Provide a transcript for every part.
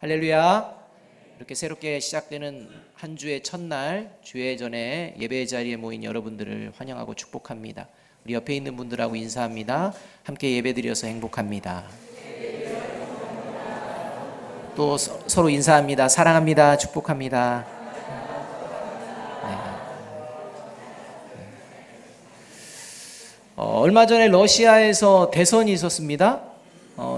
할렐루야. 이렇게 새롭게 시작되는 한 주의 첫날 주의 전에 예배 자리에 모인 여러분들을 환영하고 축복합니다. 우리 옆에 있는 분들하고 인사합니다. 함께 예배드려서 행복합니다. 또 서로 인사합니다. 사랑합니다. 축복합니다. 얼마 전에 러시아에서 대선이 있었습니다.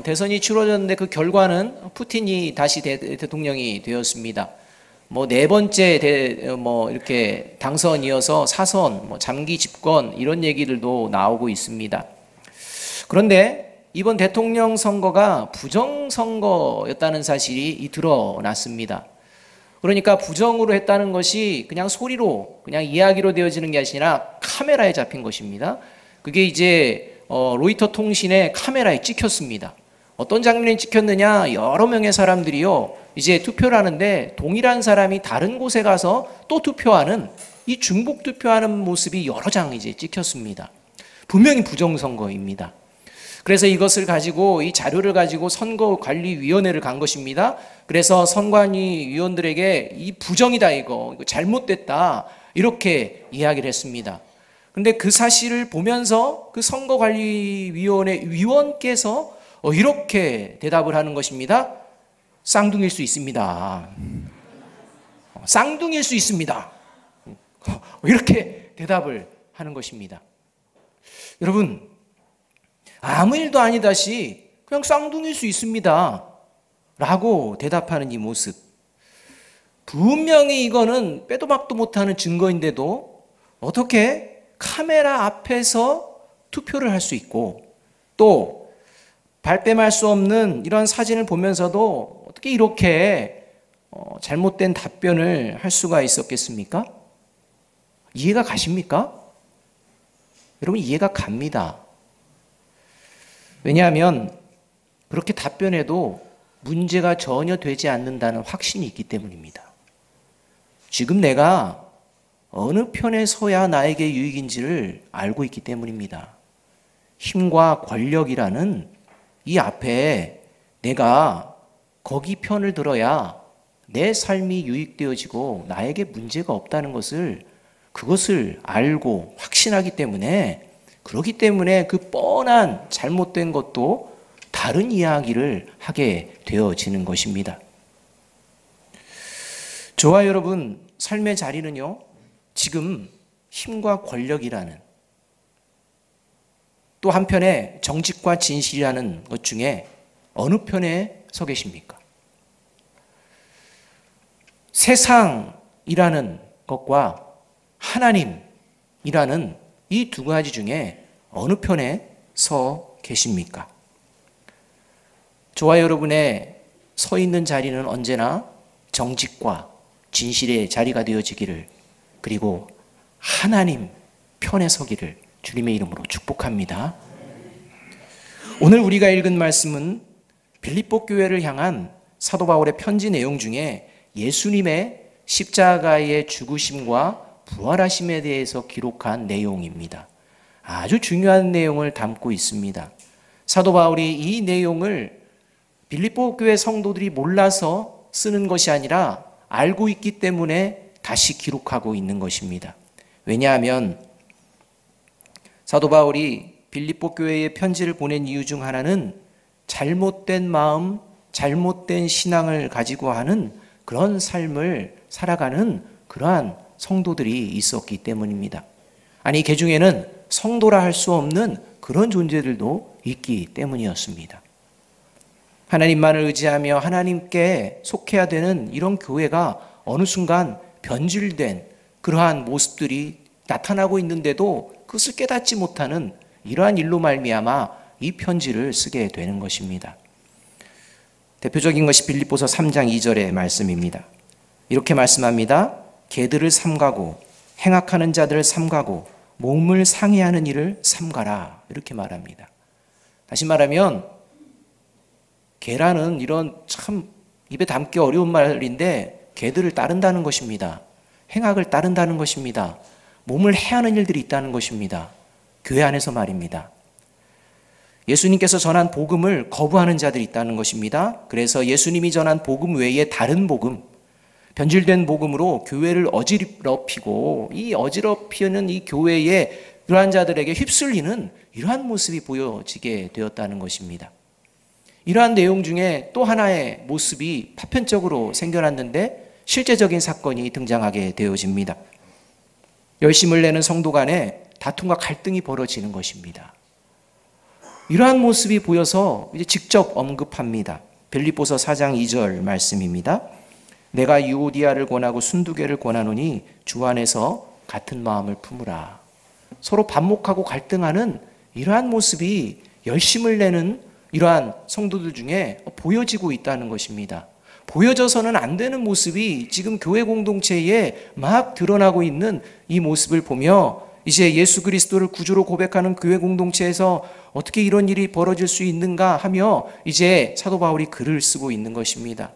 대선이 치러졌는데 그 결과는 푸틴이 다시 대통령이 되었습니다. 네 번째 이렇게 당선이어서 사선, 장기 집권 이런 얘기들도 나오고 있습니다. 그런데 이번 대통령 선거가 부정선거였다는 사실이 드러났습니다. 그러니까 부정으로 했다는 것이 그냥 소리로, 그냥 이야기로 되어지는 게 아니라 카메라에 잡힌 것입니다. 그게 이제 로이터 통신의 카메라에 찍혔습니다. 어떤 장면이 찍혔느냐? 여러 명의 사람들이요, 이제 투표를 하는데 동일한 사람이 다른 곳에 가서 또 투표하는, 이 중복 투표하는 모습이 여러 장 이제 찍혔습니다. 분명히 부정선거입니다. 그래서 이것을 가지고, 이 자료를 가지고 선거관리위원회를 간 것입니다. 그래서 선관위 위원들에게 이 부정이다, 이거 잘못됐다, 이렇게 이야기를 했습니다. 근데 그 사실을 보면서 그 선거관리위원회 위원께서 이렇게 대답을 하는 것입니다. 쌍둥이일 수 있습니다. 쌍둥이일 수 있습니다. 이렇게 대답을 하는 것입니다. 여러분, 아무 일도 아니다시 그냥 쌍둥이일 수 있습니다 라고 대답하는 이 모습, 분명히 이거는 빼도 박도 못하는 증거인데도 어떻게 카메라 앞에서 투표를 할 수 있고, 또 발뺌할 수 없는 이런 사진을 보면서도 어떻게 이렇게 잘못된 답변을 할 수가 있었겠습니까? 이해가 가십니까? 여러분, 이해가 갑니다. 왜냐하면 그렇게 답변해도 문제가 전혀 되지 않는다는 확신이 있기 때문입니다. 지금 내가 어느 편에 서야 나에게 유익인지를 알고 있기 때문입니다. 힘과 권력이라는 이 앞에 내가 거기 편을 들어야 내 삶이 유익되어지고 나에게 문제가 없다는 것을, 그것을 알고 확신하기 때문에, 그렇기 때문에 그 뻔한 잘못된 것도 다른 이야기를 하게 되어지는 것입니다. 저와 여러분 삶의 자리는요, 지금 힘과 권력이라는, 또 한편에 정직과 진실이라는 것 중에 어느 편에 서 계십니까? 세상이라는 것과 하나님이라는 이 두 가지 중에 어느 편에 서 계십니까? 저와 여러분의 서 있는 자리는 언제나 정직과 진실의 자리가 되어지기를, 그리고 하나님 편에 서기를 주님의 이름으로 축복합니다. 오늘 우리가 읽은 말씀은 빌립보 교회를 향한 사도 바울의 편지 내용 중에 예수님의 십자가의 죽으심과 부활하심에 대해서 기록한 내용입니다. 아주 중요한 내용을 담고 있습니다. 사도 바울이 이 내용을 빌립보 교회 성도들이 몰라서 쓰는 것이 아니라 알고 있기 때문에 다시 기록하고 있는 것입니다. 왜냐하면 사도 바울이 빌립보 교회에 편지를 보낸 이유 중 하나는 잘못된 마음, 잘못된 신앙을 가지고 하는 그런 삶을 살아가는 그러한 성도들이 있었기 때문입니다. 아니, 그 중에는 성도라 할 수 없는 그런 존재들도 있기 때문이었습니다. 하나님만을 의지하며 하나님께 속해야 되는 이런 교회가 어느 순간 변질된 그러한 모습들이 나타나고 있는데도 그것을 깨닫지 못하는 이러한 일로 말미암아 이 편지를 쓰게 되는 것입니다. 대표적인 것이 빌립보서 3장 2절의 말씀입니다. 이렇게 말씀합니다. 개들을 삼가고 행악하는 자들을 삼가고 몸을 상해하는 일을 삼가라, 이렇게 말합니다. 다시 말하면 개라는 이런 참 입에 담기 어려운 말인데 개들을 따른다는 것입니다. 행악을 따른다는 것입니다. 몸을 해하는 일들이 있다는 것입니다. 교회 안에서 말입니다. 예수님께서 전한 복음을 거부하는 자들이 있다는 것입니다. 그래서 예수님이 전한 복음 외에 다른 복음, 변질된 복음으로 교회를 어지럽히고 이 어지럽히는 이 교회에 그러한 자들에게 휩쓸리는 이러한 모습이 보여지게 되었다는 것입니다. 이러한 내용 중에 또 하나의 모습이 파편적으로 생겨났는데 실제적인 사건이 등장하게 되어집니다. 열심을 내는 성도 간에 다툼과 갈등이 벌어지는 것입니다. 이러한 모습이 보여서 이제 직접 언급합니다. 빌립보서 4장 2절 말씀입니다. 내가 유오디아를 권하고 순두개를 권하노니 주 안에서 같은 마음을 품으라. 서로 반목하고 갈등하는 이러한 모습이 열심을 내는 이러한 성도들 중에 보여지고 있다는 것입니다. 보여져서는 안 되는 모습이 지금 교회 공동체에 막 드러나고 있는 이 모습을 보며 이제 예수 그리스도를 구주로 고백하는 교회 공동체에서 어떻게 이런 일이 벌어질 수 있는가 하며 이제 사도 바울이 글을 쓰고 있는 것입니다.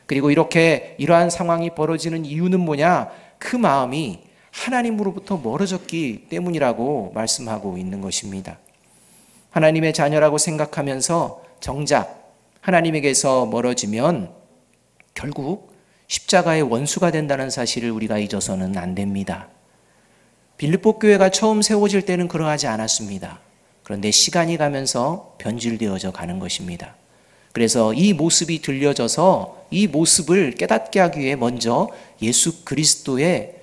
그리고 이렇게 이러한 상황이 벌어지는 이유는 뭐냐? 그 마음이 하나님으로부터 멀어졌기 때문이라고 말씀하고 있는 것입니다. 하나님의 자녀라고 생각하면서 정작 하나님에게서 멀어지면 결국 십자가의 원수가 된다는 사실을 우리가 잊어서는 안 됩니다. 빌립보 교회가 처음 세워질 때는 그러하지 않았습니다. 그런데 시간이 가면서 변질되어져 가는 것입니다. 그래서 이 모습이 들려져서 이 모습을 깨닫게 하기 위해 먼저 예수 그리스도의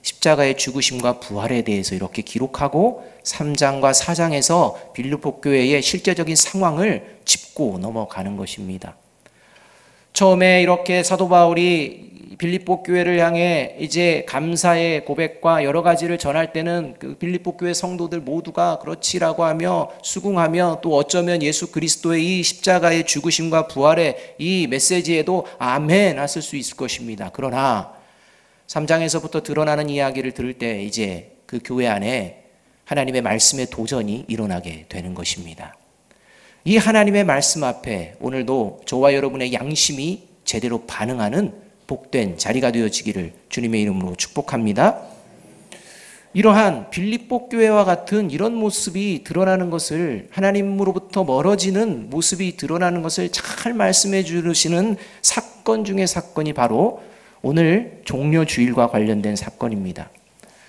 십자가의 죽으심과 부활에 대해서 이렇게 기록하고 3장과 4장에서 빌립보 교회의 실제적인 상황을 짚고 넘어가는 것입니다. 처음에 이렇게 사도 바울이 빌립보 교회를 향해 이제 감사의 고백과 여러 가지를 전할 때는 그 빌립보 교회 성도들 모두가 그렇지라고 하며 수긍하며 또 어쩌면 예수 그리스도의 이 십자가의 죽으심과 부활의 이 메시지에도 아멘 하실 수 있을 것입니다. 그러나 3장에서부터 드러나는 이야기를 들을 때 이제 그 교회 안에 하나님의 말씀의 도전이 일어나게 되는 것입니다. 이 하나님의 말씀 앞에 오늘도 저와 여러분의 양심이 제대로 반응하는 복된 자리가 되어지기를 주님의 이름으로 축복합니다. 이러한 빌립보 교회와 같은 이런 모습이 드러나는 것을, 하나님으로부터 멀어지는 모습이 드러나는 것을 잘 말씀해 주시는 사건 중의 사건이 바로 오늘 종려주일과 관련된 사건입니다.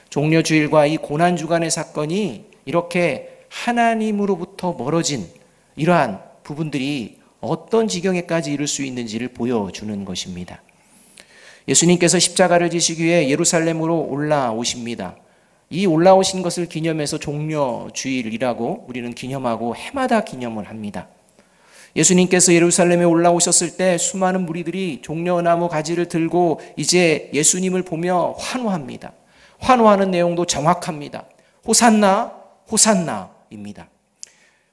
종려주일과 이 고난주간의 사건이 이렇게 하나님으로부터 멀어진 이러한 부분들이 어떤 지경에까지 이를 수 있는지를 보여주는 것입니다. 예수님께서 십자가를 지시기 위해 예루살렘으로 올라오십니다. 이 올라오신 것을 기념해서 종려주일이라고 우리는 기념하고 해마다 기념을 합니다. 예수님께서 예루살렘에 올라오셨을 때 수많은 무리들이 종려나무 가지를 들고 이제 예수님을 보며 환호합니다. 환호하는 내용도 정확합니다. 호산나, 호산나입니다.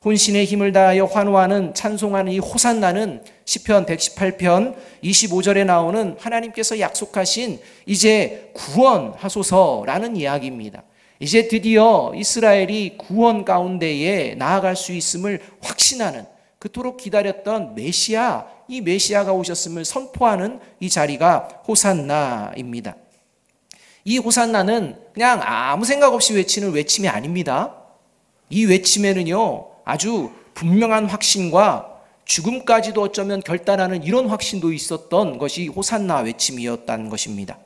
혼신의 힘을 다하여 환호하는, 찬송하는 이 호산나는 시편 118편 25절에 나오는 하나님께서 약속하신 이제 구원하소서라는 이야기입니다. 이제 드디어 이스라엘이 구원 가운데에 나아갈 수 있음을 확신하는, 그토록 기다렸던 메시아, 이 메시아가 오셨음을 선포하는 이 자리가 호산나입니다. 이 호산나는 그냥 아무 생각 없이 외치는 외침이 아닙니다. 이 외침에는요, 아주 분명한 확신과 죽음까지도 어쩌면 결단하는 이런 확신도 있었던 것이 호산나 외침이었다는 것입니다.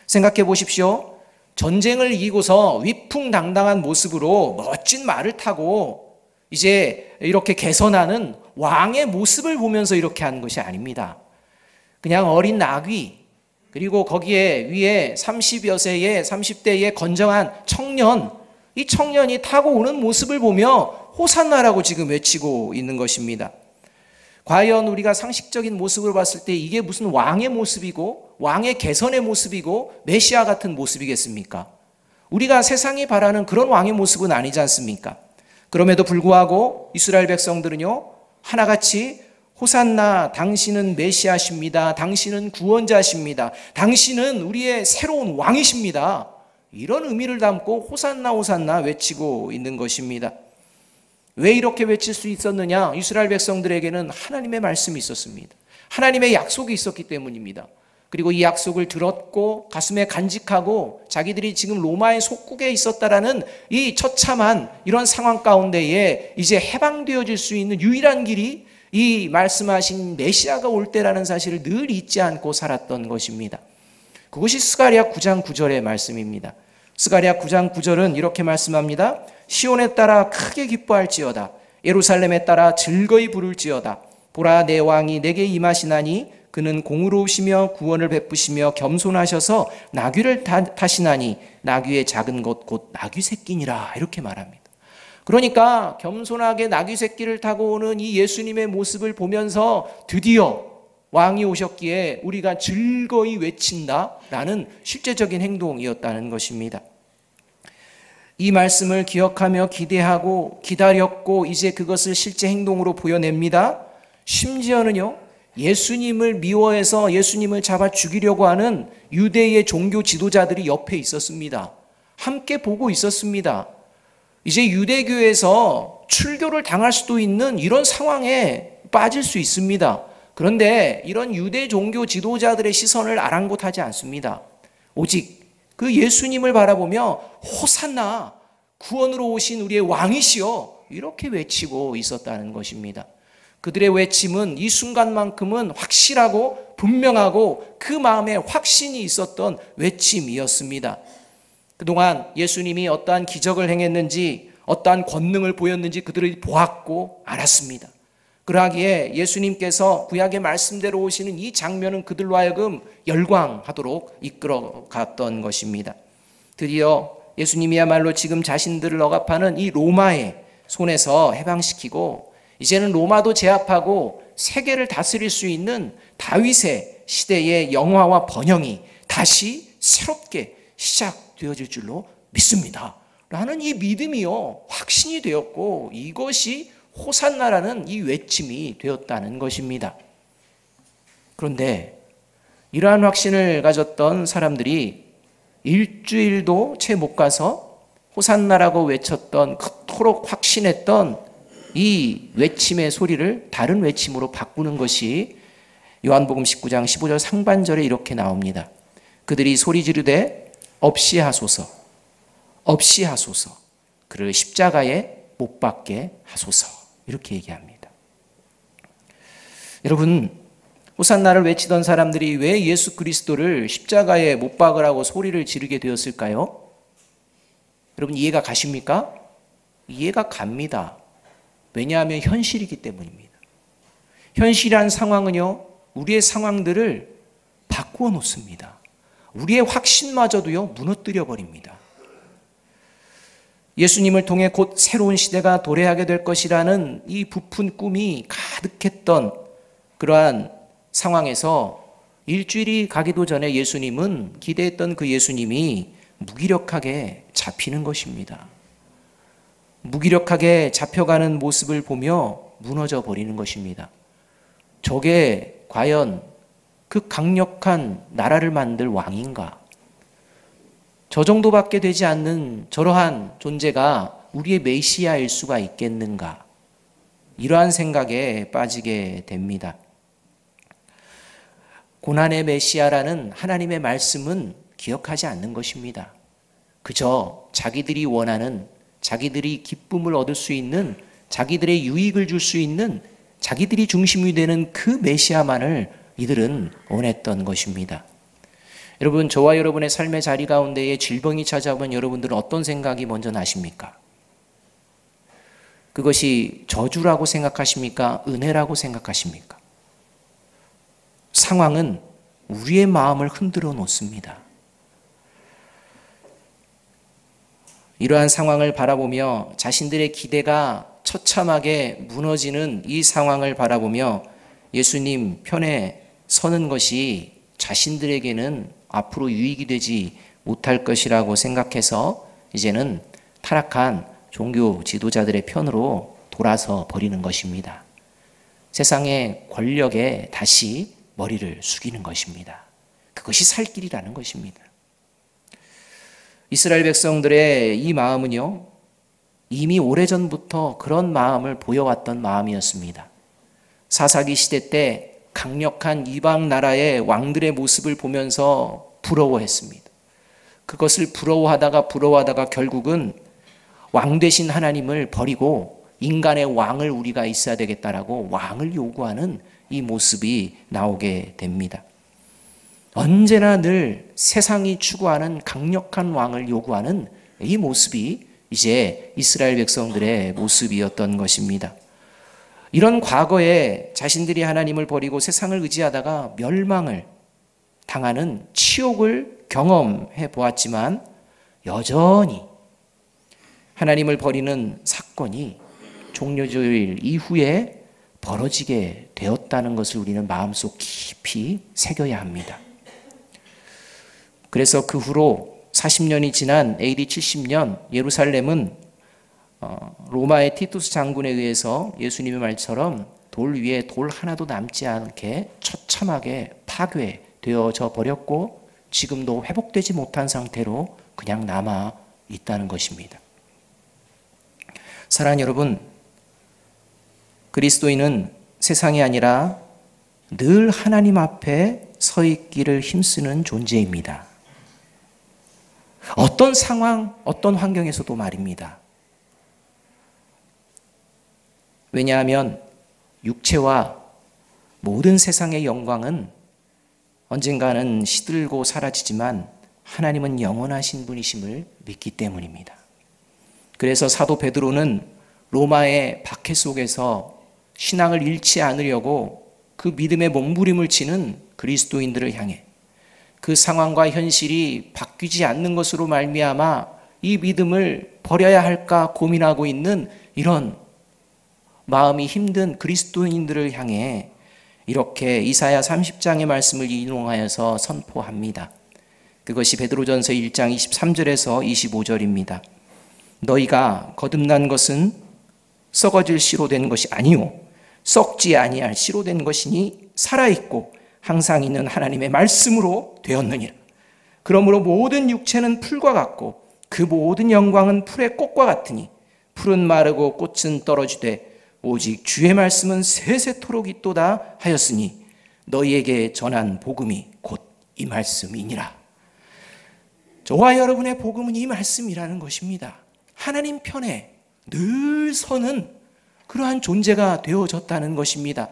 생각해 보십시오. 전쟁을 이기고서 위풍당당한 모습으로 멋진 말을 타고 이제 이렇게 개선하는 왕의 모습을 보면서 이렇게 하는 것이 아닙니다. 그냥 어린 나귀, 그리고 거기에 위에 30여 세의 30대의 건정한 청년, 이 청년이 타고 오는 모습을 보며 호산나라고 지금 외치고 있는 것입니다. 과연 우리가 상식적인 모습으로 봤을 때 이게 무슨 왕의 모습이고 왕의 개선의 모습이고 메시아 같은 모습이겠습니까? 우리가 세상이 바라는 그런 왕의 모습은 아니지 않습니까? 그럼에도 불구하고 이스라엘 백성들은요, 하나같이 호산나, 당신은 메시아십니다. 당신은 구원자십니다. 당신은 우리의 새로운 왕이십니다. 이런 의미를 담고 호산나 호산나 외치고 있는 것입니다. 왜 이렇게 외칠 수 있었느냐? 이스라엘 백성들에게는 하나님의 말씀이 있었습니다. 하나님의 약속이 있었기 때문입니다. 그리고 이 약속을 들었고 가슴에 간직하고 자기들이 지금 로마의 속국에 있었다라는 이 처참한 이런 상황 가운데에 이제 해방되어질 수 있는 유일한 길이 이 말씀하신 메시아가 올 때라는 사실을 늘 잊지 않고 살았던 것입니다. 그것이 스가랴 9장 9절의 말씀입니다. 스가랴 9장 9절은 이렇게 말씀합니다. 시온에 따라 크게 기뻐할지어다. 예루살렘에 따라 즐거이 부를지어다. 보라, 내 왕이 내게 임하시나니 그는 공의로우시며 구원을 베푸시며 겸손하셔서 나귀를 타시나니 나귀의 작은 것 곧 나귀 새끼니라. 이렇게 말합니다. 그러니까 겸손하게 나귀 새끼를 타고 오는 이 예수님의 모습을 보면서 드디어 왕이 오셨기에 우리가 즐거이 외친다라는 실제적인 행동이었다는 것입니다. 이 말씀을 기억하며 기대하고 기다렸고 이제 그것을 실제 행동으로 보여냅니다. 심지어는요, 예수님을 미워해서 예수님을 잡아 죽이려고 하는 유대의 종교 지도자들이 옆에 있었습니다. 함께 보고 있었습니다. 이제 유대교에서 출교를 당할 수도 있는 이런 상황에 빠질 수 있습니다. 그런데 이런 유대 종교 지도자들의 시선을 아랑곳하지 않습니다. 오직 그 예수님을 바라보며 호산나, 구원으로 오신 우리의 왕이시여, 이렇게 외치고 있었다는 것입니다. 그들의 외침은 이 순간만큼은 확실하고 분명하고 그 마음에 확신이 있었던 외침이었습니다. 그동안 예수님이 어떠한 기적을 행했는지 어떠한 권능을 보였는지 그들이 보았고 알았습니다. 그러하기에 예수님께서 구약의 말씀대로 오시는 이 장면은 그들로 하여금 열광하도록 이끌어갔던 것입니다. 드디어 예수님이야말로 지금 자신들을 억압하는 이 로마의 손에서 해방시키고 이제는 로마도 제압하고 세계를 다스릴 수 있는 다윗의 시대의 영화와 번영이 다시 새롭게 시작되어질 줄로 믿습니다. 라는 이 믿음이요, 확신이 되었고 이것이 호산나라는 이 외침이 되었다는 것입니다. 그런데 이러한 확신을 가졌던 사람들이 일주일도 채 못 가서 호산나라고 외쳤던, 그토록 확신했던 이 외침의 소리를 다른 외침으로 바꾸는 것이 요한복음 19장 15절 상반절에 이렇게 나옵니다. 그들이 소리 지르되 없이 하소서, 없이 하소서, 그를 십자가에 못 박게 하소서, 이렇게 얘기합니다. 여러분, 호산나를 외치던 사람들이 왜 예수 그리스도를 십자가에 못 박으라고 소리를 지르게 되었을까요? 여러분, 이해가 가십니까? 이해가 갑니다. 왜냐하면 현실이기 때문입니다. 현실이란 상황은요, 우리의 상황들을 바꾸어 놓습니다. 우리의 확신마저도요, 무너뜨려 버립니다. 예수님을 통해 곧 새로운 시대가 도래하게 될 것이라는 이 부푼 꿈이 가득했던 그러한 상황에서 일주일이 가기도 전에 예수님은, 기대했던 그 예수님이 무기력하게 잡히는 것입니다. 무기력하게 잡혀가는 모습을 보며 무너져 버리는 것입니다. 저게 과연 그 강력한 나라를 만들 왕인가? 저 정도밖에 되지 않는 저러한 존재가 우리의 메시아일 수가 있겠는가? 이러한 생각에 빠지게 됩니다. 고난의 메시아라는 하나님의 말씀은 기억하지 않는 것입니다. 그저 자기들이 원하는, 자기들이 기쁨을 얻을 수 있는, 자기들의 유익을 줄 수 있는, 자기들이 중심이 되는 그 메시아만을 이들은 원했던 것입니다. 여러분, 저와 여러분의 삶의 자리 가운데에 질병이 찾아오면 여러분들은 어떤 생각이 먼저 나십니까? 그것이 저주라고 생각하십니까? 은혜라고 생각하십니까? 상황은 우리의 마음을 흔들어 놓습니다. 이러한 상황을 바라보며 자신들의 기대가 처참하게 무너지는 이 상황을 바라보며 예수님 편에 서는 것이 자신들에게는 앞으로 유익이 되지 못할 것이라고 생각해서 이제는 타락한 종교 지도자들의 편으로 돌아서 버리는 것입니다. 세상의 권력에 다시 머리를 숙이는 것입니다. 그것이 살 길이라는 것입니다. 이스라엘 백성들의 이 마음은요, 이미 오래전부터 그런 마음을 보여왔던 마음이었습니다. 사사기 시대 때 강력한 이방 나라의 왕들의 모습을 보면서 부러워했습니다. 그것을 부러워하다가 결국은 왕 되신 하나님을 버리고 인간의 왕을 우리가 있어야 되겠다라고 왕을 요구하는 이 모습이 나오게 됩니다. 언제나 늘 세상이 추구하는 강력한 왕을 요구하는 이 모습이 이제 이스라엘 백성들의 모습이었던 것입니다. 이런 과거에 자신들이 하나님을 버리고 세상을 의지하다가 멸망을 당하는 치욕을 경험해 보았지만 여전히 하나님을 버리는 사건이 종려주일 이후에 벌어지게 되었다는 것을 우리는 마음속 깊이 새겨야 합니다. 그래서 그 후로 40년이 지난 AD 70년 예루살렘은 로마의 티투스 장군에 의해서 예수님의 말처럼 돌 위에 돌 하나도 남지 않게 처참하게 파괴되어져 버렸고 지금도 회복되지 못한 상태로 그냥 남아 있다는 것입니다. 사랑하는 여러분, 그리스도인은 세상이 아니라 늘 하나님 앞에 서 있기를 힘쓰는 존재입니다. 어떤 상황, 어떤 환경에서도 말입니다. 왜냐하면 육체와 모든 세상의 영광은 언젠가는 시들고 사라지지만 하나님은 영원하신 분이심을 믿기 때문입니다. 그래서 사도 베드로는 로마의 박해 속에서 신앙을 잃지 않으려고 그 믿음의 몸부림을 치는 그리스도인들을 향해 그 상황과 현실이 바뀌지 않는 것으로 말미암아 이 믿음을 버려야 할까 고민하고 있는 이런 마음이 힘든 그리스도인들을 향해 이렇게 이사야 30장의 말씀을 인용하여서 선포합니다. 그것이 베드로전서 1장 23절에서 25절입니다. 너희가 거듭난 것은 썩어질 씨로 된 것이 아니요 썩지 아니할 씨로 된 것이니 살아있고 항상 있는 하나님의 말씀으로 되었느니라. 그러므로 모든 육체는 풀과 같고 그 모든 영광은 풀의 꽃과 같으니 풀은 마르고 꽃은 떨어지되 오직 주의 말씀은 세세토록 있도다 하였으니 너희에게 전한 복음이 곧 이 말씀이니라. 저와 여러분의 복음은 이 말씀이라는 것입니다. 하나님 편에 늘 서는 그러한 존재가 되어졌다는 것입니다.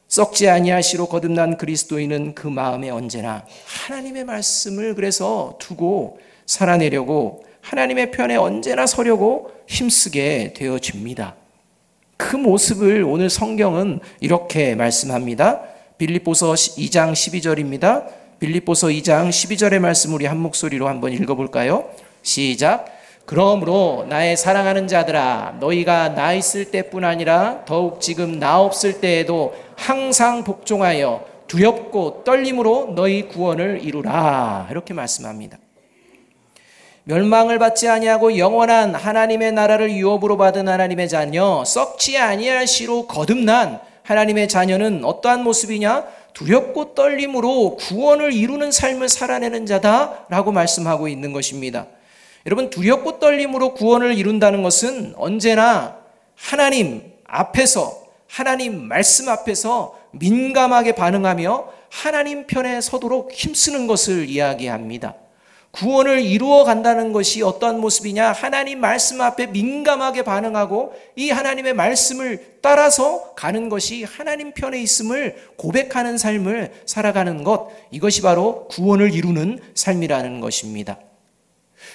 썩지 아니할 씨로 거듭난 그리스도인은 그 마음에 언제나 하나님의 말씀을 그래서 두고 살아내려고 하나님의 편에 언제나 서려고 힘쓰게 되어집니다. 그 모습을 오늘 성경은 이렇게 말씀합니다. 빌립보서 2장 12절입니다. 빌립보서 2장 12절의 말씀 우리 한 목소리로 한번 읽어볼까요? 시작. 그러므로 나의 사랑하는 자들아 너희가 나 있을 때뿐 아니라 더욱 지금 나 없을 때에도 항상 복종하여 두렵고 떨림으로 너희 구원을 이루라. 이렇게 말씀합니다. 멸망을 받지 아니하고 영원한 하나님의 나라를 유업으로 받은 하나님의 자녀, 썩지 아니할 씨로 거듭난 하나님의 자녀는 어떠한 모습이냐? 두렵고 떨림으로 구원을 이루는 삶을 살아내는 자다라고 말씀하고 있는 것입니다. 여러분, 두렵고 떨림으로 구원을 이룬다는 것은 언제나 하나님 앞에서, 하나님 말씀 앞에서 민감하게 반응하며 하나님 편에 서도록 힘쓰는 것을 이야기합니다. 구원을 이루어 간다는 것이 어떠한 모습이냐? 하나님 말씀 앞에 민감하게 반응하고 이 하나님의 말씀을 따라서 가는 것이 하나님 편에 있음을 고백하는 삶을 살아가는 것, 이것이 바로 구원을 이루는 삶이라는 것입니다.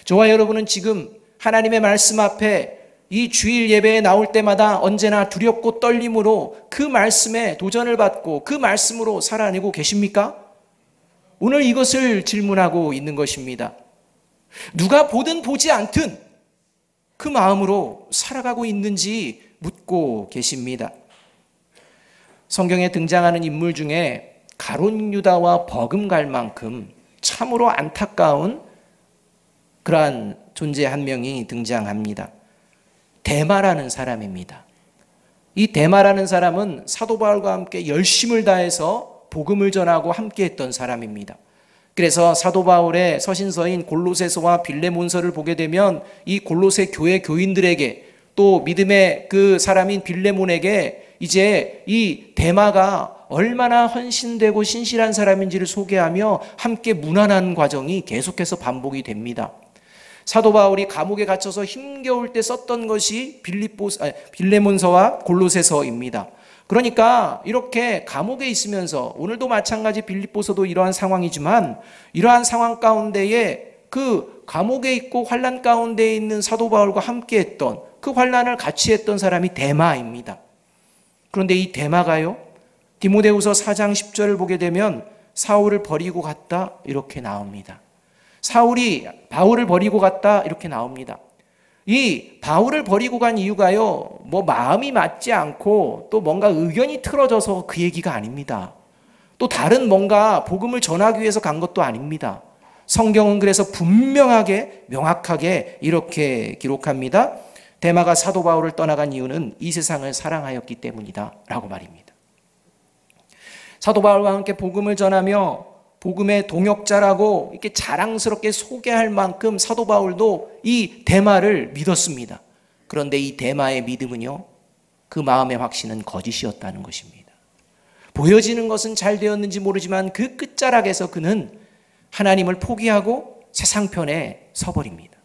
저와 여러분은 지금 하나님의 말씀 앞에 이 주일 예배에 나올 때마다 언제나 두렵고 떨림으로 그 말씀에 도전을 받고 그 말씀으로 살아내고 계십니까? 오늘 이것을 질문하고 있는 것입니다. 누가 보든 보지 않든 그 마음으로 살아가고 있는지 묻고 계십니다. 성경에 등장하는 인물 중에 가룟 유다와 버금갈 만큼 참으로 안타까운 그러한 존재 한 명이 등장합니다. 데마라는 사람입니다. 이 데마라는 사람은 사도 바울과 함께 열심을 다해서 복음을 전하고 함께했던 사람입니다. 그래서 사도 바울의 서신서인 골로새서와 빌레몬서를 보게 되면 이 골로새 교회 교인들에게 또 믿음의 그 사람인 빌레몬에게 이제 이 데마가 얼마나 헌신되고 신실한 사람인지를 소개하며 함께 문안하는 과정이 계속해서 반복이 됩니다. 사도 바울이 감옥에 갇혀서 힘겨울 때 썼던 것이 빌레몬서와 골로새서입니다. 그러니까 이렇게 감옥에 있으면서, 오늘도 마찬가지 빌립보서도 이러한 상황이지만, 이러한 상황 가운데에 그 감옥에 있고 환난 가운데 있는 사도 바울과 함께 했던, 그 환난을 같이 했던 사람이 데마입니다. 그런데 이 데마가요, 디모데후서 4장 10절을 보게 되면 사울을 버리고 갔다 이렇게 나옵니다. 사울이 바울을 버리고 갔다 이렇게 나옵니다. 이 바울을 버리고 간 이유가요, 뭐 마음이 맞지 않고 또 뭔가 의견이 틀어져서 그 얘기가 아닙니다. 또 다른 뭔가 복음을 전하기 위해서 간 것도 아닙니다. 성경은 그래서 분명하게 명확하게 이렇게 기록합니다. 데마가 사도 바울을 떠나간 이유는 이 세상을 사랑하였기 때문이다 라고 말입니다. 사도 바울과 함께 복음을 전하며 복음의 동역자라고 이렇게 자랑스럽게 소개할 만큼 사도 바울도 이 데마를 믿었습니다. 그런데 이 데마의 믿음은요, 그 마음의 확신은 거짓이었다는 것입니다. 보여지는 것은 잘 되었는지 모르지만 그 끝자락에서 그는 하나님을 포기하고 세상 편에 서버립니다.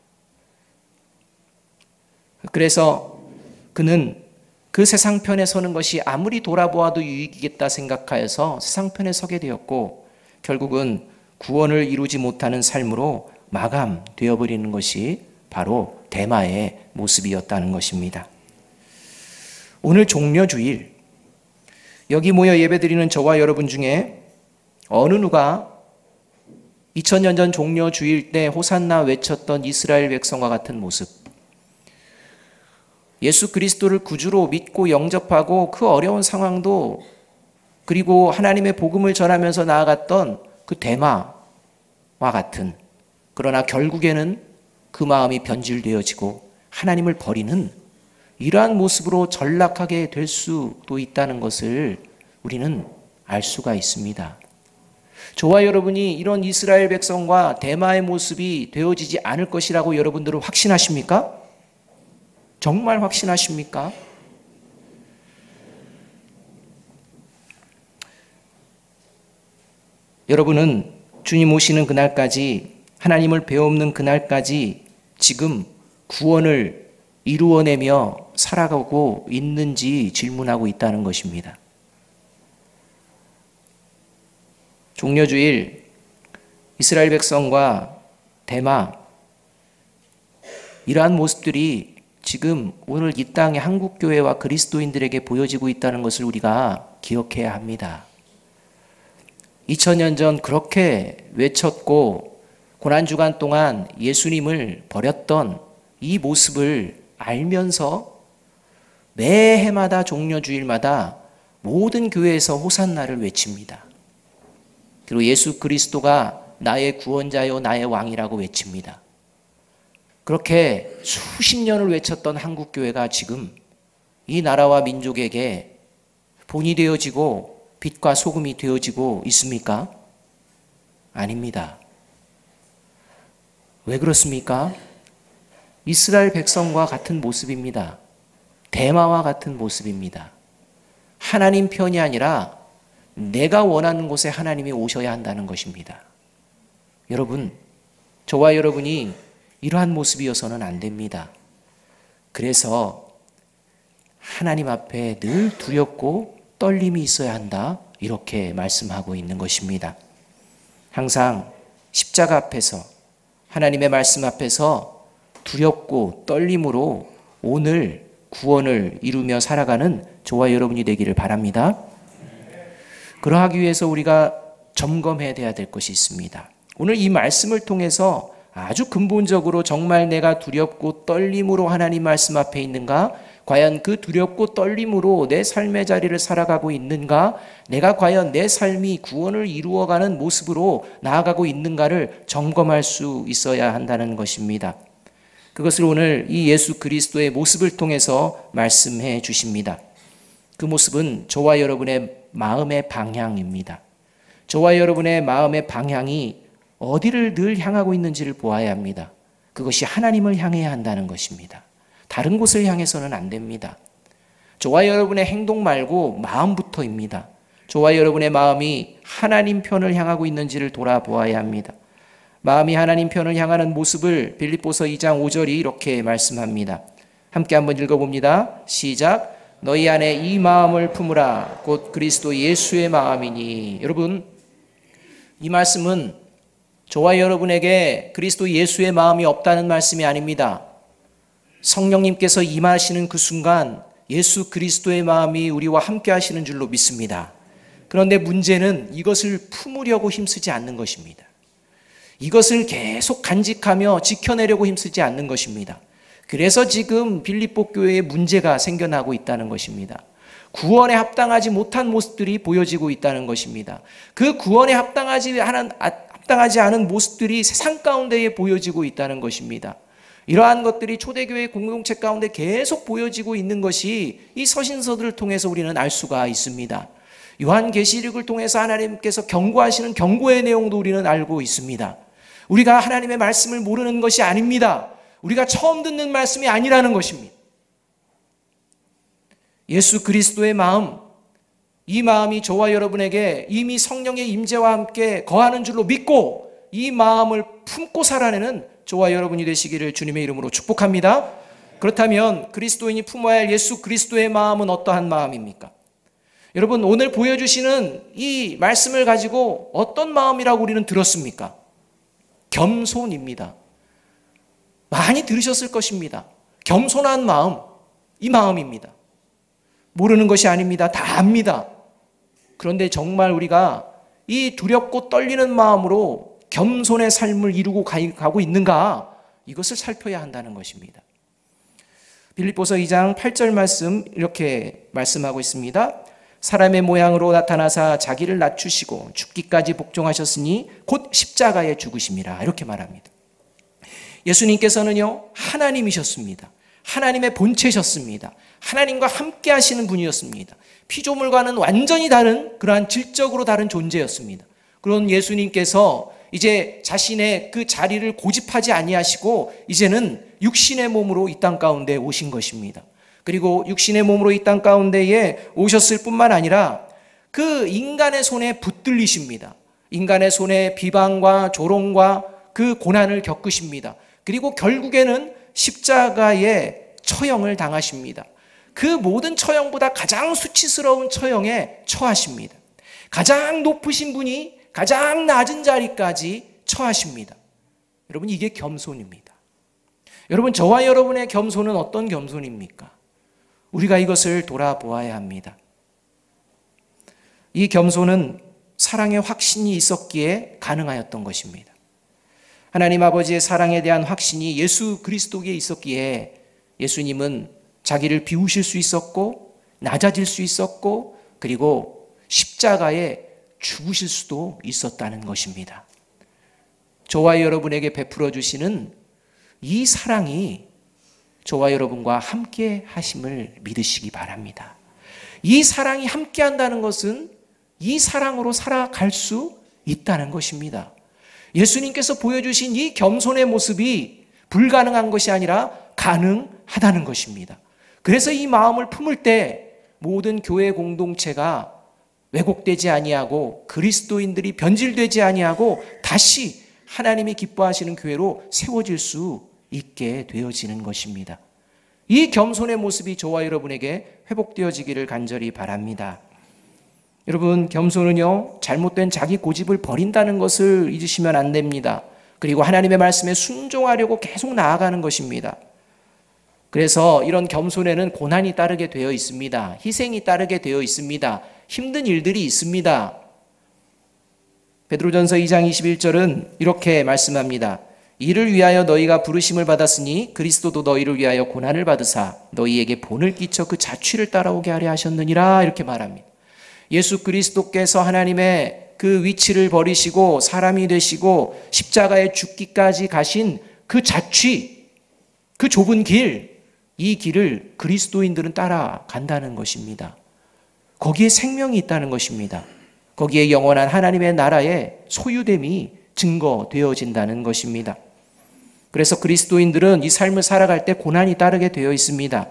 그래서 그는 그 세상 편에 서는 것이 아무리 돌아보아도 유익이겠다 생각하여서 세상 편에 서게 되었고, 결국은 구원을 이루지 못하는 삶으로 마감되어 버리는 것이 바로 데마의 모습이었다는 것입니다. 오늘 종려주일, 여기 모여 예배드리는 저와 여러분 중에 어느 누가 2000년 전 종려주일 때 호산나 외쳤던 이스라엘 백성과 같은 모습, 예수 그리스도를 구주로 믿고 영접하고 그 어려운 상황도, 그리고 하나님의 복음을 전하면서 나아갔던 그 데마와 같은, 그러나 결국에는 그 마음이 변질되어지고 하나님을 버리는 이러한 모습으로 전락하게 될 수도 있다는 것을 우리는 알 수가 있습니다. 저와 여러분이 이런 이스라엘 백성과 데마의 모습이 되어지지 않을 것이라고 여러분들은 확신하십니까? 정말 확신하십니까? 여러분은 주님 오시는 그날까지, 하나님을 배움는 그날까지 지금 구원을 이루어내며 살아가고 있는지 질문하고 있다는 것입니다. 종려주일, 이스라엘 백성과 데마, 이러한 모습들이 지금 오늘 이 땅의 한국교회와 그리스도인들에게 보여지고 있다는 것을 우리가 기억해야 합니다. 2000년 전 그렇게 외쳤고 고난주간 동안 예수님을 버렸던 이 모습을 알면서 매해마다 종려주일마다 모든 교회에서 호산나를 외칩니다. 그리고 예수 그리스도가 나의 구원자요 나의 왕이라고 외칩니다. 그렇게 수십 년을 외쳤던 한국교회가 지금 이 나라와 민족에게 본이 되어지고 빛과 소금이 되어지고 있습니까? 아닙니다. 왜 그렇습니까? 이스라엘 백성과 같은 모습입니다. 데마와 같은 모습입니다. 하나님 편이 아니라 내가 원하는 곳에 하나님이 오셔야 한다는 것입니다. 여러분, 저와 여러분이 이러한 모습이어서는 안 됩니다. 그래서 하나님 앞에 늘 두렵고 떨림이 있어야 한다, 이렇게 말씀하고 있는 것입니다. 항상 십자가 앞에서, 하나님의 말씀 앞에서 두렵고 떨림으로 오늘 구원을 이루며 살아가는 저와 여러분이 되기를 바랍니다. 그러하기 위해서 우리가 점검해야 될 것이 있습니다. 오늘 이 말씀을 통해서 아주 근본적으로 정말 내가 두렵고 떨림으로 하나님 말씀 앞에 있는가? 과연 그 두렵고 떨림으로 내 삶의 자리를 살아가고 있는가? 내가 과연 내 삶이 구원을 이루어가는 모습으로 나아가고 있는가를 점검할 수 있어야 한다는 것입니다. 그것을 오늘 이 예수 그리스도의 모습을 통해서 말씀해 주십니다. 그 모습은 저와 여러분의 마음의 방향입니다. 저와 여러분의 마음의 방향이 어디를 늘 향하고 있는지를 보아야 합니다. 그것이 하나님을 향해야 한다는 것입니다. 다른 곳을 향해서는 안 됩니다. 저와 여러분의 행동 말고 마음부터입니다. 저와 여러분의 마음이 하나님 편을 향하고 있는지를 돌아보아야 합니다. 마음이 하나님 편을 향하는 모습을 빌립보서 2장 5절이 이렇게 말씀합니다. 함께 한번 읽어봅니다. 시작. 너희 안에 이 마음을 품으라. 곧 그리스도 예수의 마음이니. 여러분, 이 말씀은 저와 여러분에게 그리스도 예수의 마음이 없다는 말씀이 아닙니다. 성령님께서 임하시는 그 순간 예수 그리스도의 마음이 우리와 함께 하시는 줄로 믿습니다. 그런데 문제는 이것을 품으려고 힘쓰지 않는 것입니다. 이것을 계속 간직하며 지켜내려고 힘쓰지 않는 것입니다. 그래서 지금 빌립보 교회에 문제가 생겨나고 있다는 것입니다. 구원에 합당하지 못한 모습들이 보여지고 있다는 것입니다. 그 구원에 합당하지 않은 모습들이 세상 가운데에 보여지고 있다는 것입니다. 이러한 것들이 초대교회 공동체 가운데 계속 보여지고 있는 것이 이 서신서들을 통해서 우리는 알 수가 있습니다. 요한계시록을 통해서 하나님께서 경고하시는 경고의 내용도 우리는 알고 있습니다. 우리가 하나님의 말씀을 모르는 것이 아닙니다. 우리가 처음 듣는 말씀이 아니라는 것입니다. 예수 그리스도의 마음, 이 마음이 저와 여러분에게 이미 성령의 임재와 함께 거하는 줄로 믿고 이 마음을 품고 살아내는 저와 여러분이 되시기를 주님의 이름으로 축복합니다. 그렇다면 그리스도인이 품어야 할 예수 그리스도의 마음은 어떠한 마음입니까? 여러분, 오늘 보여주시는 이 말씀을 가지고 어떤 마음이라고 우리는 들었습니까? 겸손입니다. 많이 들으셨을 것입니다. 겸손한 마음, 이 마음입니다. 모르는 것이 아닙니다. 다 압니다. 그런데 정말 우리가 이 두렵고 떨리는 마음으로 겸손의 삶을 이루고 가고 있는가? 이것을 살펴야 한다는 것입니다. 빌립보서 2장 8절 말씀 이렇게 말씀하고 있습니다. 사람의 모양으로 나타나사 자기를 낮추시고 죽기까지 복종하셨으니 곧 십자가에 죽으심이라, 이렇게 말합니다. 예수님께서는요, 하나님이셨습니다. 하나님의 본체셨습니다. 하나님과 함께 하시는 분이었습니다. 피조물과는 완전히 다른 그러한 질적으로 다른 존재였습니다. 그런 예수님께서 이제 자신의 그 자리를 고집하지 아니하시고 이제는 육신의 몸으로 이 땅 가운데 오신 것입니다. 그리고 육신의 몸으로 이 땅 가운데에 오셨을 뿐만 아니라 그 인간의 손에 붙들리십니다. 인간의 손에 비방과 조롱과 그 고난을 겪으십니다. 그리고 결국에는 십자가의 처형을 당하십니다. 그 모든 처형보다 가장 수치스러운 처형에 처하십니다. 가장 높으신 분이 가장 낮은 자리까지 처하십니다. 여러분, 이게 겸손입니다. 여러분, 저와 여러분의 겸손은 어떤 겸손입니까? 우리가 이것을 돌아보아야 합니다. 이 겸손은 사랑의 확신이 있었기에 가능하였던 것입니다. 하나님 아버지의 사랑에 대한 확신이 예수 그리스도에 있었기에 예수님은 자기를 비우실 수 있었고 낮아질 수 있었고 그리고 십자가에 죽으실 수도 있었다는 것입니다. 저와 여러분에게 베풀어 주시는 이 사랑이 저와 여러분과 함께 하심을 믿으시기 바랍니다. 이 사랑이 함께 한다는 것은 이 사랑으로 살아갈 수 있다는 것입니다. 예수님께서 보여주신 이 겸손의 모습이 불가능한 것이 아니라 가능하다는 것입니다. 그래서 이 마음을 품을 때 모든 교회 공동체가 왜곡되지 아니하고 그리스도인들이 변질되지 아니하고 다시 하나님이 기뻐하시는 교회로 세워질 수 있게 되어지는 것입니다. 이 겸손의 모습이 저와 여러분에게 회복되어지기를 간절히 바랍니다. 여러분, 겸손은요, 잘못된 자기 고집을 버린다는 것을 잊으시면 안 됩니다. 그리고 하나님의 말씀에 순종하려고 계속 나아가는 것입니다. 그래서 이런 겸손에는 고난이 따르게 되어 있습니다. 희생이 따르게 되어 있습니다. 힘든 일들이 있습니다. 베드로전서 2장 21절은 이렇게 말씀합니다. 이를 위하여 너희가 부르심을 받았으니 그리스도도 너희를 위하여 고난을 받으사 너희에게 본을 끼쳐 그 자취를 따라오게 하려 하셨느니라, 이렇게 말합니다. 예수 그리스도께서 하나님의 그 위치를 버리시고 사람이 되시고 십자가에 죽기까지 가신 그 자취, 그 좁은 길, 이 길을 그리스도인들은 따라간다는 것입니다. 거기에 생명이 있다는 것입니다. 거기에 영원한 하나님의 나라의 소유됨이 증거되어진다는 것입니다. 그래서 그리스도인들은 이 삶을 살아갈 때 고난이 따르게 되어 있습니다.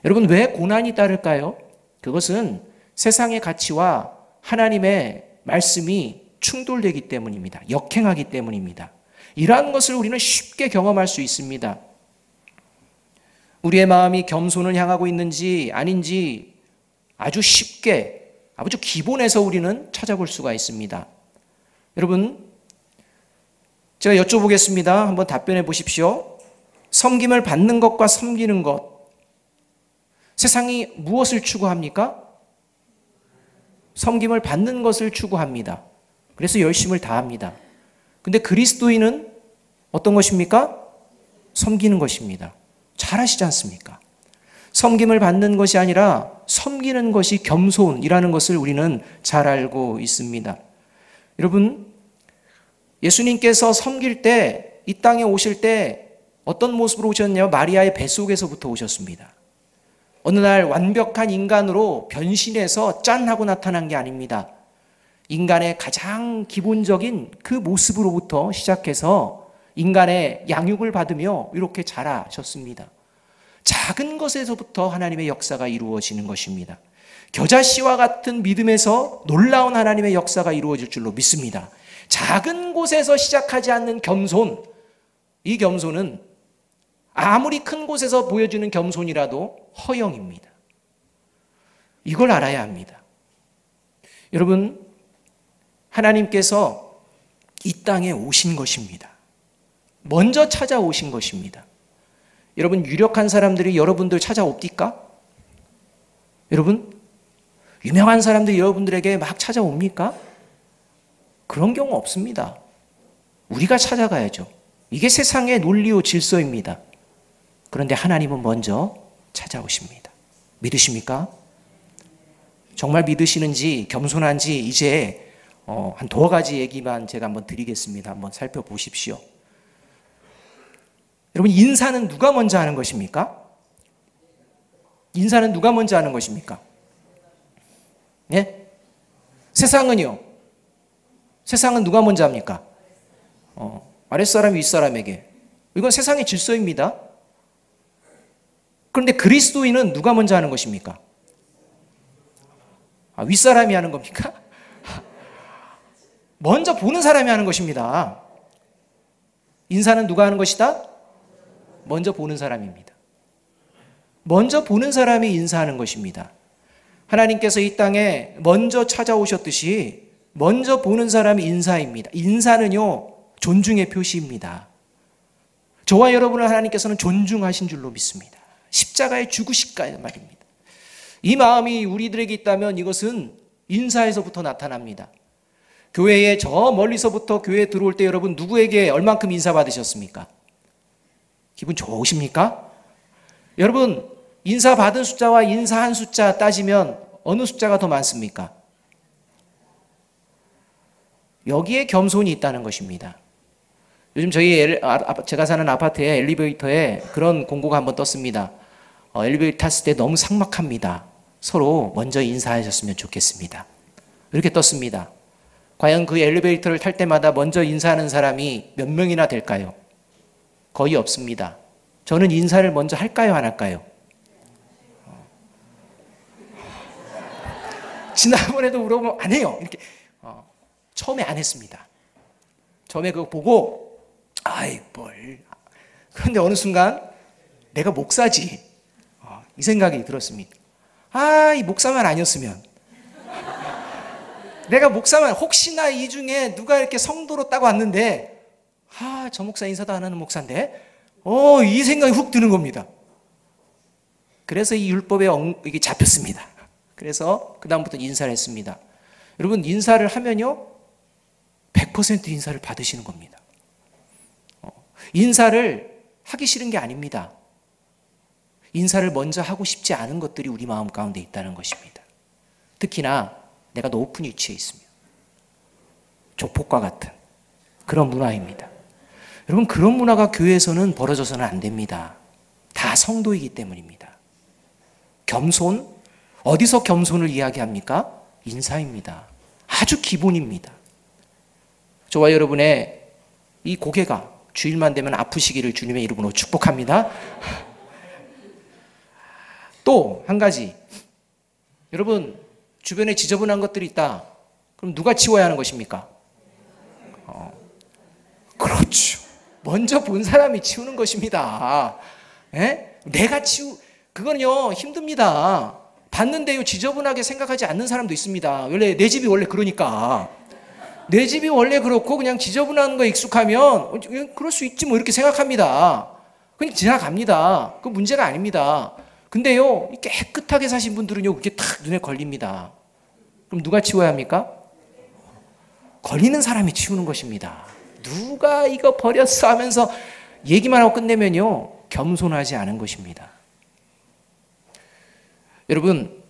여러분, 왜 고난이 따를까요? 그것은 세상의 가치와 하나님의 말씀이 충돌되기 때문입니다. 역행하기 때문입니다. 이러한 것을 우리는 쉽게 경험할 수 있습니다. 우리의 마음이 겸손을 향하고 있는지 아닌지 아주 쉽게, 아주 기본에서 우리는 찾아볼 수가 있습니다. 여러분, 제가 여쭤보겠습니다. 한번 답변해 보십시오. 섬김을 받는 것과 섬기는 것, 세상이 무엇을 추구합니까? 섬김을 받는 것을 추구합니다. 그래서 열심을 다합니다. 근데 그리스도인은 어떤 것입니까? 섬기는 것입니다. 잘 아시지 않습니까? 섬김을 받는 것이 아니라 섬기는 것이 겸손이라는 것을 우리는 잘 알고 있습니다. 여러분, 예수님께서 섬길 때, 이 땅에 오실 때 어떤 모습으로 오셨냐면 마리아의 뱃속에서부터 오셨습니다. 어느 날 완벽한 인간으로 변신해서 짠 하고 나타난 게 아닙니다. 인간의 가장 기본적인 그 모습으로부터 시작해서 인간의 양육을 받으며 이렇게 자라셨습니다. 작은 것에서부터 하나님의 역사가 이루어지는 것입니다. 겨자씨와 같은 믿음에서 놀라운 하나님의 역사가 이루어질 줄로 믿습니다. 작은 곳에서 시작하지 않는 겸손, 이 겸손은 아무리 큰 곳에서 보여주는 겸손이라도 허영입니다. 이걸 알아야 합니다. 여러분, 하나님께서 이 땅에 오신 것입니다. 먼저 찾아오신 것입니다. 여러분, 유력한 사람들이 여러분들 찾아옵니까? 여러분, 유명한 사람들이 여러분들에게 막 찾아옵니까? 그런 경우 없습니다. 우리가 찾아가야죠. 이게 세상의 논리요 질서입니다. 그런데 하나님은 먼저 찾아오십니다. 믿으십니까? 정말 믿으시는지 겸손한지 이제 한 두어 가지 얘기만 제가 한번 드리겠습니다. 한번 살펴보십시오. 여러분, 인사는 누가 먼저 하는 것입니까? 인사는 누가 먼저 하는 것입니까? 예? 세상은요? 세상은 누가 먼저 합니까? 아랫사람이 윗사람에게. 이건 세상의 질서입니다. 그런데 그리스도인은 누가 먼저 하는 것입니까? 윗사람이 하는 겁니까? 먼저 보는 사람이 하는 것입니다. 인사는 누가 하는 것이다? 먼저 보는 사람입니다. 먼저 보는 사람이 인사하는 것입니다. 하나님께서 이 땅에 먼저 찾아오셨듯이 먼저 보는 사람이 인사입니다. 인사는요, 존중의 표시입니다. 저와 여러분을 하나님께서는 존중하신 줄로 믿습니다. 십자가에 죽으실까 말입니다. 이 마음이 우리들에게 있다면 이것은 인사에서부터 나타납니다. 교회에 저 멀리서부터 교회에 들어올 때 여러분 누구에게 얼만큼 인사 받으셨습니까? 기분 좋으십니까? 여러분, 인사 받은 숫자와 인사한 숫자 따지면 어느 숫자가 더 많습니까? 여기에 겸손이 있다는 것입니다. 요즘 제가 사는 아파트에 엘리베이터에 그런 공고가 한번 떴습니다. 엘리베이터 탔을 때 너무 삭막합니다. 서로 먼저 인사하셨으면 좋겠습니다. 이렇게 떴습니다. 과연 그 엘리베이터를 탈 때마다 먼저 인사하는 사람이 몇 명이나 될까요? 거의 없습니다. 저는 인사를 먼저 할까요, 안 할까요? 지난번에도 물어보면 안 해요. 이렇게 처음에 안 했습니다. 처음에 그거 보고 아이 뭘. 그런데 어느 순간 내가 목사지. 이 생각이 들었습니다. 이 목사만 아니었으면. 내가 목사만, 혹시나 이 중에 누가 이렇게 성도로 딱 왔는데 저 목사 인사도 안 하는 목사인데 이 생각이 훅 드는 겁니다. 그래서 이 율법에 이게 잡혔습니다. 그래서 그 다음부터 인사를 했습니다. 여러분, 인사를 하면요 100% 인사를 받으시는 겁니다. 인사를 하기 싫은 게 아닙니다. 인사를 먼저 하고 싶지 않은 것들이 우리 마음 가운데 있다는 것입니다. 특히나 내가 높은 위치에 있으면 조폭과 같은 그런 문화입니다. 여러분, 그런 문화가 교회에서는 벌어져서는 안 됩니다. 다 성도이기 때문입니다. 겸손, 어디서 겸손을 이야기합니까? 인사입니다. 아주 기본입니다. 저와 여러분의 이 고개가 주일만 되면 아프시기를 주님의 이름으로 축복합니다. 또 한 가지, 여러분 주변에 지저분한 것들이 있다. 그럼 누가 치워야 하는 것입니까? 그렇죠. 먼저 본 사람이 치우는 것입니다. 예? 그거는요, 힘듭니다. 봤는데요, 지저분하게 생각하지 않는 사람도 있습니다. 원래 내 집이 원래 그러니까. 내 집이 원래 그렇고 그냥 지저분한 거 익숙하면 그럴 수 있지 뭐 이렇게 생각합니다. 그냥 지나갑니다. 그 문제가 아닙니다. 근데요, 깨끗하게 사신 분들은요, 그게 탁 눈에 걸립니다. 그럼 누가 치워야 합니까? 걸리는 사람이 치우는 것입니다. 누가 이거 버렸어 하면서 얘기만 하고 끝내면요, 겸손하지 않은 것입니다. 여러분,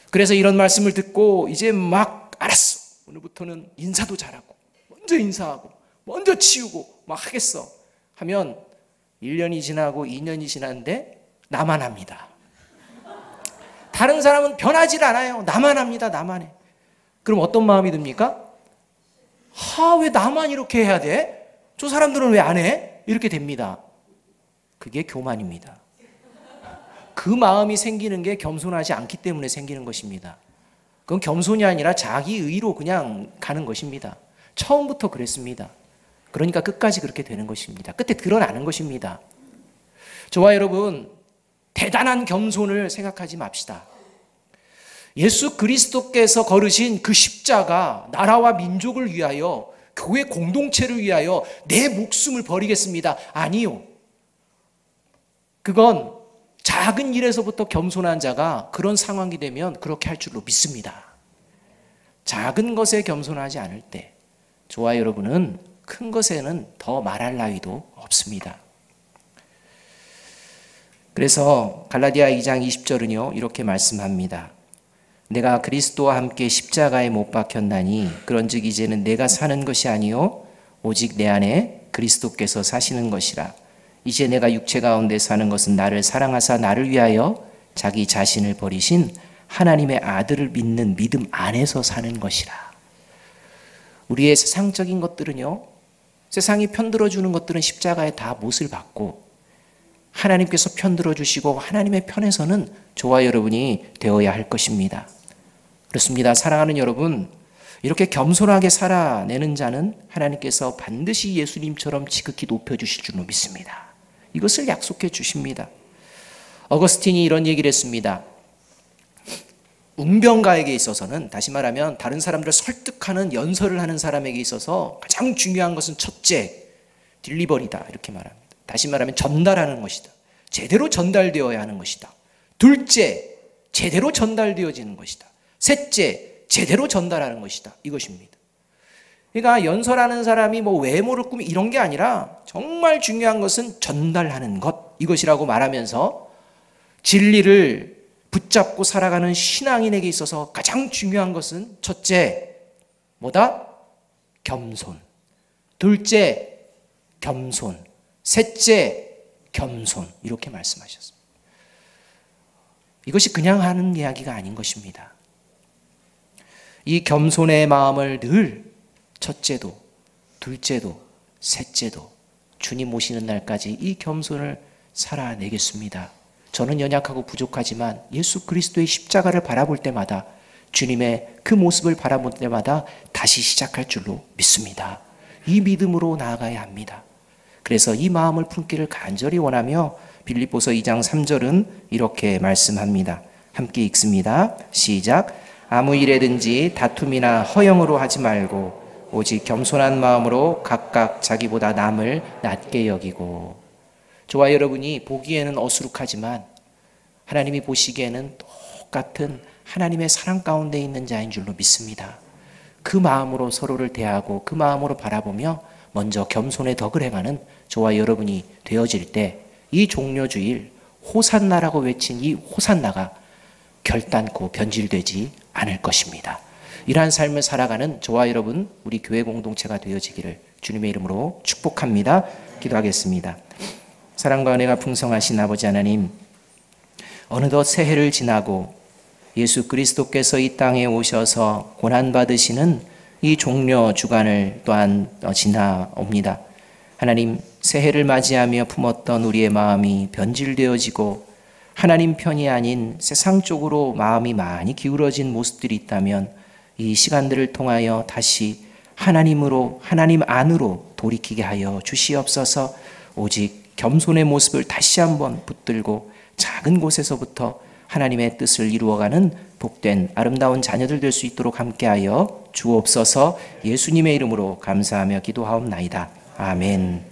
그래서 이런 말씀을 듣고 이제 막 알았어. 오늘부터는 인사도 잘하고 먼저 인사하고 먼저 치우고 막 하겠어 하면 1년이 지나고 2년이 지났는데 나만 합니다. 다른 사람은 변하질 않아요. 나만 합니다. 나만 해. 그럼 어떤 마음이 듭니까? 왜 나만 이렇게 해야 돼? 저 사람들은 왜 안 해? 이렇게 됩니다. 그게 교만입니다. 그 마음이 생기는 게 겸손하지 않기 때문에 생기는 것입니다. 그건 겸손이 아니라 자기 의로 그냥 가는 것입니다. 처음부터 그랬습니다. 그러니까 끝까지 그렇게 되는 것입니다. 끝에 드러나는 것입니다. 저와 여러분, 대단한 겸손을 생각하지 맙시다. 예수 그리스도께서 걸으신 그 십자가, 나라와 민족을 위하여, 교회 공동체를 위하여 내 목숨을 버리겠습니다. 아니요. 그건 작은 일에서부터 겸손한 자가 그런 상황이 되면 그렇게 할 줄로 믿습니다. 작은 것에 겸손하지 않을 때 저와 여러분은 큰 것에는 더 말할 나위도 없습니다. 그래서 갈라디아 2장 20절은요, 이렇게 말씀합니다. 내가 그리스도와 함께 십자가에 못 박혔나니 그런즉 이제는 내가 사는 것이 아니요 오직 내 안에 그리스도께서 사시는 것이라. 이제 내가 육체 가운데 사는 것은 나를 사랑하사 나를 위하여 자기 자신을 버리신 하나님의 아들을 믿는 믿음 안에서 사는 것이라. 우리의 세상적인 것들은요, 세상이 편들어주는 것들은 십자가에 다 못을 받고 하나님께서 편들어 주시고 하나님의 편에서는 저와 여러분이 되어야 할 것입니다. 그렇습니다. 사랑하는 여러분, 이렇게 겸손하게 살아내는 자는 하나님께서 반드시 예수님처럼 지극히 높여주실 줄로 믿습니다. 이것을 약속해 주십니다. 어거스틴이 이런 얘기를 했습니다. 웅변가에게 있어서는, 다시 말하면 다른 사람들을 설득하는 연설을 하는 사람에게 있어서 가장 중요한 것은 첫째, 딜리버리다 이렇게 말합니다. 다시 말하면 전달하는 것이다. 제대로 전달되어야 하는 것이다. 둘째, 제대로 전달되어지는 것이다. 셋째, 제대로 전달하는 것이다. 이것입니다. 그러니까 연설하는 사람이 뭐 외모를 꾸미 이런 게 아니라 정말 중요한 것은 전달하는 것, 이것이라고 말하면서 진리를 붙잡고 살아가는 신앙인에게 있어서 가장 중요한 것은 첫째, 뭐다? 겸손. 둘째, 겸손. 셋째, 겸손. 이렇게 말씀하셨습니다. 이것이 그냥 하는 이야기가 아닌 것입니다. 이 겸손의 마음을 늘 첫째도, 둘째도, 셋째도 주님 오시는 날까지 이 겸손을 살아내겠습니다. 저는 연약하고 부족하지만 예수 그리스도의 십자가를 바라볼 때마다, 주님의 그 모습을 바라볼 때마다 다시 시작할 줄로 믿습니다. 이 믿음으로 나아가야 합니다. 그래서 이 마음을 품기를 간절히 원하며 빌립보서 2장 3절은 이렇게 말씀합니다. 함께 읽습니다. 시작. 아무 일에든지 다툼이나 허영으로 하지 말고 오직 겸손한 마음으로 각각 자기보다 남을 낮게 여기고. 저와 여러분이 보기에는 어수룩하지만 하나님이 보시기에는 똑같은 하나님의 사랑 가운데 있는 자인 줄로 믿습니다. 그 마음으로 서로를 대하고 그 마음으로 바라보며 먼저 겸손의 덕을 행하는 저와 여러분이 되어질 때 이 종려주일 호산나라고 외친 이 호산나가 결단코 변질되지 않을 것입니다. 이러한 삶을 살아가는 저와 여러분, 우리 교회 공동체가 되어지기를 주님의 이름으로 축복합니다. 기도하겠습니다. 사랑과 은혜가 풍성하신 아버지 하나님, 어느덧 새해를 지나고 예수 그리스도께서 이 땅에 오셔서 고난받으시는 이 종려 주간을 또한 지나옵니다. 하나님, 새해를 맞이하며 품었던 우리의 마음이 변질되어지고 하나님 편이 아닌 세상 쪽으로 마음이 많이 기울어진 모습들이 있다면 이 시간들을 통하여 다시 하나님으로, 하나님 안으로 돌이키게 하여 주시옵소서. 오직 겸손의 모습을 다시 한번 붙들고 작은 곳에서부터 하나님의 뜻을 이루어가는 복된 아름다운 자녀들 될 수 있도록 함께하여 주옵소서. 예수님의 이름으로 감사하며 기도하옵나이다. 아멘.